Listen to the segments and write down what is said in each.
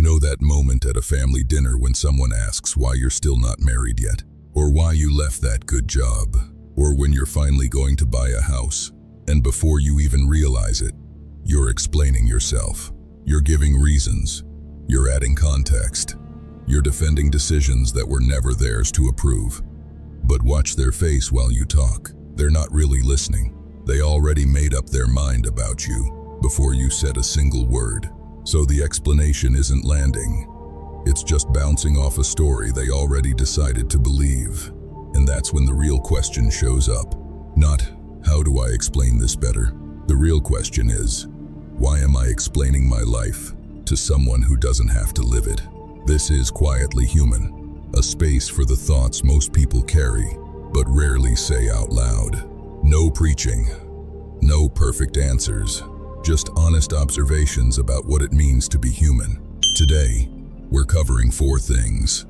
know that moment at a family dinner when someone asks why you're still not married yet, or why you left that good job, or when you're finally going to buy a house, and before you even realize it, you're explaining yourself. You're giving reasons. You're adding context. You're defending decisions that were never theirs to approve. But watch their face while you talk. They're not really listening. They already made up their mind about you before you said a single word. So the explanation isn't landing. It's just bouncing off a story they already decided to believe. And that's when the real question shows up. Not, how do I explain this better? The real question is, why am I explaining my life to someone who doesn't have to live it? This is Quietly Human, a space for the thoughts most people carry, but rarely say out loud. No preaching, no perfect answers, just honest observations about what it means to be human. Today, we're covering 4 things.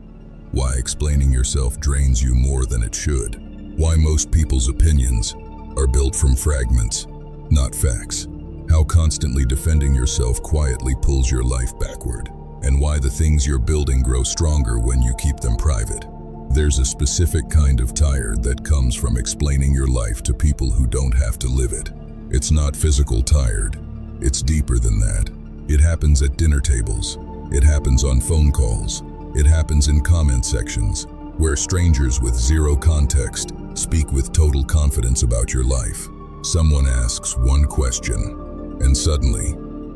Why explaining yourself drains you more than it should. Why most people's opinions are built from fragments, not facts. How constantly defending yourself quietly pulls your life backward. And why the things you're building grow stronger when you keep them private. There's a specific kind of tired that comes from explaining your life to people who don't have to live it. It's not physical tired. It's deeper than that. It happens at dinner tables. It happens on phone calls. It happens in comment sections, where strangers with zero context speak with total confidence about your life. Someone asks one question, and suddenly,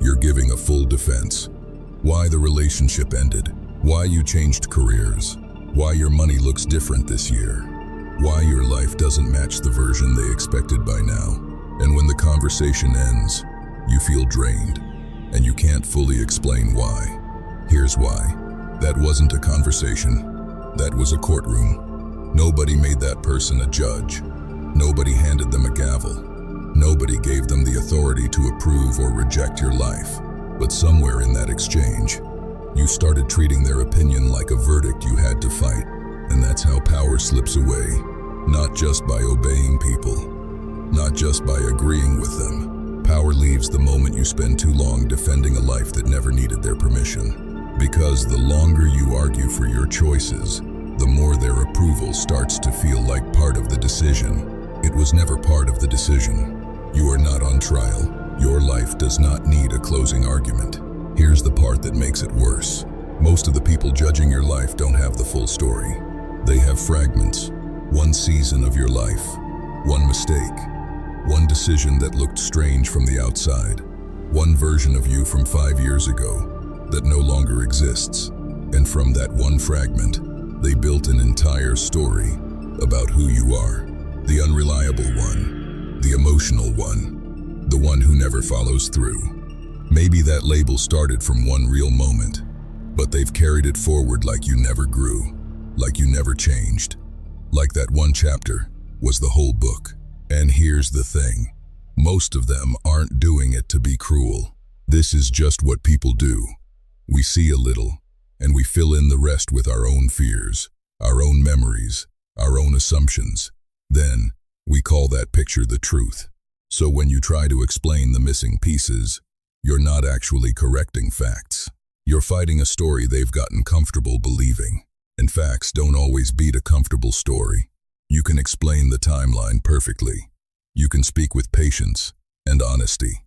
you're giving a full defense. Why the relationship ended, why you changed careers, why your money looks different this year, why your life doesn't match the version they expected by now. And when the conversation ends, you feel drained, and you can't fully explain why. Here's why. That wasn't a conversation. That was a courtroom. Nobody made that person a judge. Nobody handed them a gavel. Nobody gave them the authority to approve or reject your life. But somewhere in that exchange, you started treating their opinion like a verdict you had to fight. And that's how power slips away, not just by obeying people, not just by agreeing with them. Power leaves the moment you spend too long defending a life that never needed their permission. Because the longer you argue for your choices, the more their approval starts to feel like part of the decision. It was never part of the decision. You are not on trial. Your life does not need a closing argument. Here's the part that makes it worse. Most of the people judging your life don't have the full story. They have fragments. One season of your life. One mistake. One decision that looked strange from the outside. One version of you from 5 years ago that no longer exists. And from that one fragment, they built an entire story about who you are. The unreliable one. The emotional one. The one who never follows through. Maybe that label started from one real moment, but they've carried it forward like you never grew, like you never changed, like that one chapter was the whole book. And here's the thing, most of them aren't doing it to be cruel. This is just what people do. We see a little, and we fill in the rest with our own fears, our own memories, our own assumptions. Then, we call that picture the truth. So when you try to explain the missing pieces, you're not actually correcting facts. You're fighting a story they've gotten comfortable believing. And facts don't always beat a comfortable story. You can explain the timeline perfectly. You can speak with patience and honesty.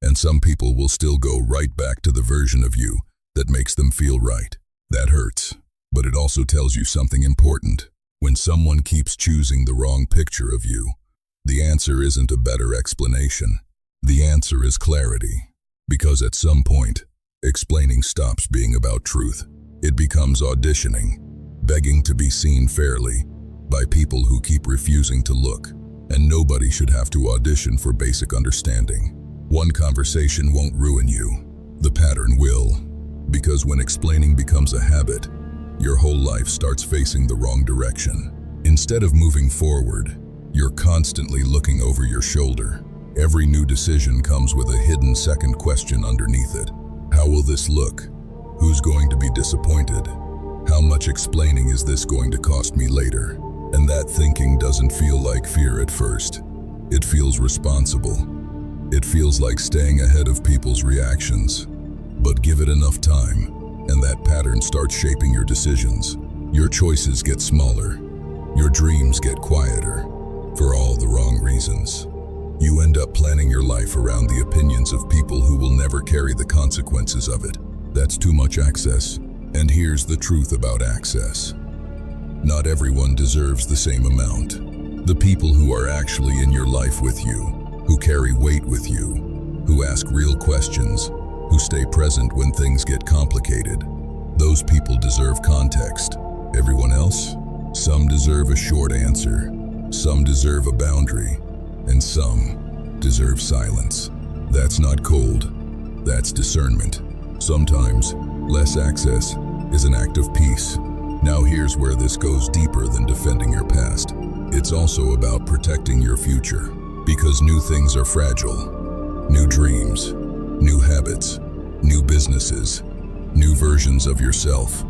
And some people will still go right back to the version of you that makes them feel right. That hurts, but it also tells you something important. When someone keeps choosing the wrong picture of you, the answer isn't a better explanation. The answer is clarity. Because at some point, explaining stops being about truth. It becomes auditioning, begging to be seen fairly by people who keep refusing to look. And nobody should have to audition for basic understanding. One conversation won't ruin you. The pattern will. Because when explaining becomes a habit, your whole life starts facing the wrong direction. Instead of moving forward, you're constantly looking over your shoulder. Every new decision comes with a hidden second question underneath it. How will this look? Who's going to be disappointed? How much explaining is this going to cost me later? And that thinking doesn't feel like fear at first. It feels responsible. It feels like staying ahead of people's reactions. But give it enough time, and pattern starts shaping your decisions. Your choices get smaller. Your dreams get quieter. For all the wrong reasons. You end up planning your life around the opinions of people who will never carry the consequences of it. That's too much access. And here's the truth about access. Not everyone deserves the same amount. The people who are actually in your life with you, who carry weight with you, who ask real questions, who stay present when things get complicated, those people deserve context. Everyone else? Some deserve a short answer. Some deserve a boundary, and some deserve silence. That's not cold, that's discernment. Sometimes, less access is an act of peace. Now here's where this goes deeper than defending your past. It's also about protecting your future, because new things are fragile. New dreams, new habits, new businesses, new versions of yourself.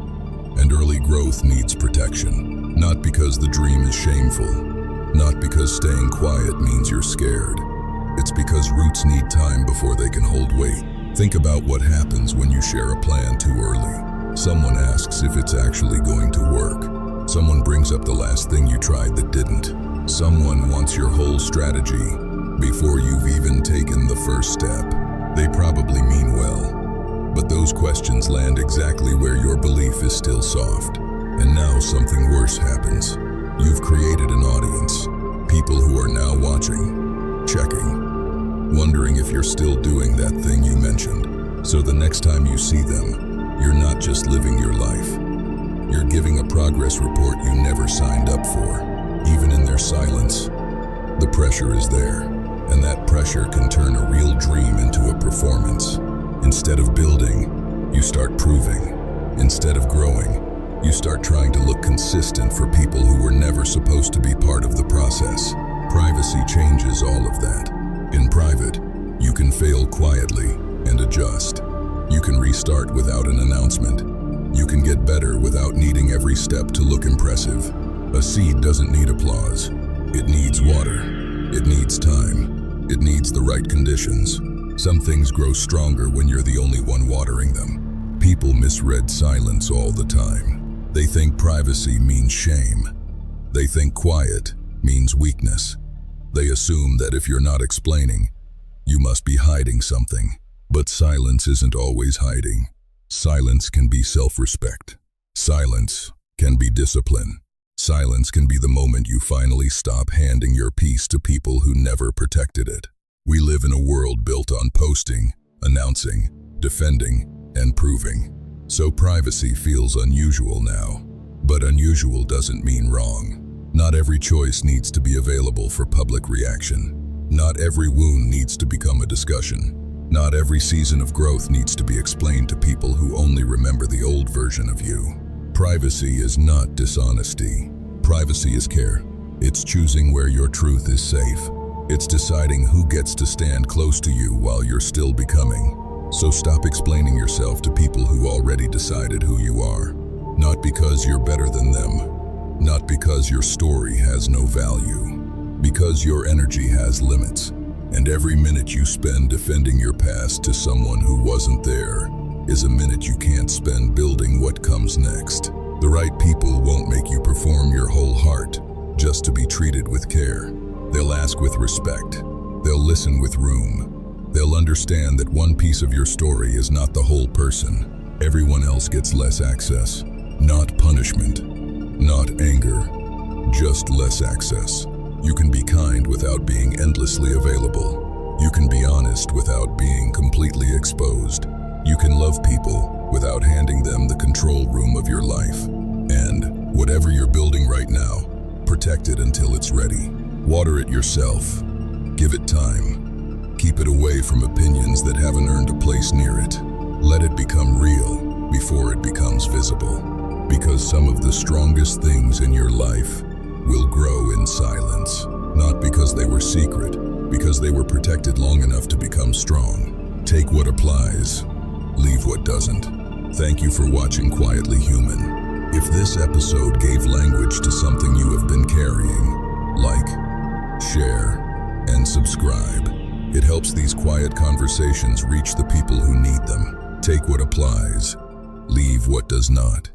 And early growth needs protection, not because the dream is shameful. Not because staying quiet means you're scared. It's because roots need time before they can hold weight. Think about what happens when you share a plan too early. Someone asks if it's actually going to work. Someone brings up the last thing you tried that didn't. Someone wants your whole strategy before you've even taken the first step. They probably mean well, but those questions land exactly where your belief is still soft. And now something worse happens. You've created an audience, people who are now watching, checking, wondering if you're still doing that thing you mentioned. So the next time you see them, you're not just living your life. You're giving a progress report you never signed up for. Even in their silence, the pressure is there, and that pressure can turn a real dream into a performance. Instead of building, you start proving. Instead of growing, you start trying to look consistent for people who were never supposed to be part of the process. Privacy changes all of that. In private, you can fail quietly and adjust. You can restart without an announcement. You can get better without needing every step to look impressive. A seed doesn't need applause. It needs water. It needs time. It needs the right conditions. Some things grow stronger when you're the only one watering them. People misread silence all the time. They think privacy means shame. They think quiet means weakness. They assume that if you're not explaining, you must be hiding something. But silence isn't always hiding. Silence can be self-respect. Silence can be discipline. Silence can be the moment you finally stop handing your peace to people who never protected it. We live in a world built on posting, announcing, defending, and proving. So privacy feels unusual now. But unusual doesn't mean wrong. Not every choice needs to be available for public reaction. Not every wound needs to become a discussion. Not every season of growth needs to be explained to people who only remember the old version of you. Privacy is not dishonesty. Privacy is care. It's choosing where your truth is safe. It's deciding who gets to stand close to you while you're still becoming. So stop explaining yourself to people who already decided who you are. Not because you're better than them. Not because your story has no value. Because your energy has limits. And every minute you spend defending your past to someone who wasn't there is a minute you can't spend building what comes next. The right people won't make you perform your whole heart just to be treated with care. They'll ask with respect. They'll listen with room. They'll understand that one piece of your story is not the whole person. Everyone else gets less access. Not punishment, not anger, just less access. You can be kind without being endlessly available. You can be honest without being completely exposed. You can love people without handing them the control room of your life. And whatever you're building right now, protect it until it's ready. Water it yourself. Give it time. Keep it away from opinions that haven't earned a place near it. Let it become real before it becomes visible. Because some of the strongest things in your life will grow in silence. Not because they were secret, because they were protected long enough to become strong. Take what applies, leave what doesn't. Thank you for watching Quietly Human. If this episode gave language to something you have been carrying, like, share, and subscribe. It helps these quiet conversations reach the people who need them. Take what applies, Leave what does not.